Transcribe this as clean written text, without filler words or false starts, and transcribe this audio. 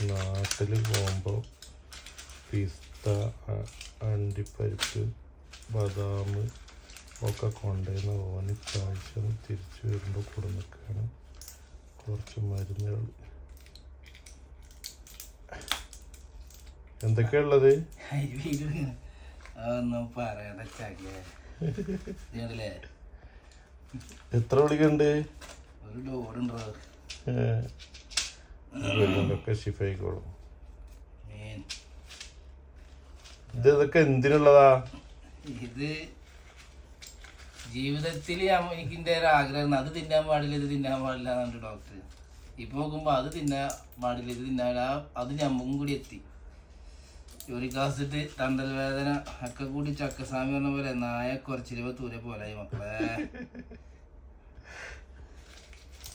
നാട്ടിൽ പോകുമ്പോൾ പിസ്ത അണ്ടിപ്പരിപ്പ് ബദാം ഒക്കെ കൊണ്ടുവരുന്ന ഓന് പ്രാവശ്യം തിരിച്ചു വരുമ്പോൾ കൂടെ നിൽക്കുകയാണ് കുറച്ച് മരുന്നുകൾ. എന്തൊക്കെയാ ഉള്ളത്? എത്ര വിളിക്കണ്ട്? ഒക്കെ ഷിഫായിക്കോളും. ഇതൊക്കെ എന്തിനുള്ളതാ? ഇത് ജീവിതത്തിൽ എനിക്കിൻ്റെ ഒരു ആഗ്രഹം, അത് തിന്നാൻ പാടില്ല ഇത് തിന്നാൻ പാടില്ല എന്നുണ്ട് ഡോക്ടർ. ഇപ്പൊ നോക്കുമ്പോ അത് തിന്നാൻ പാടില്ല ഇത് തിന്നാൻ അത് ഞമ്മക്കും കൂടി എത്തി. യൂറിക് ആസിഡ്, തണ്ടൽ വേദന ഒക്കെ കൂടി ചക്കസ്വാമി പറഞ്ഞ പോലെ നായ കുറച്ചിരുപ തൂരെ പോലായി മക്കളെ.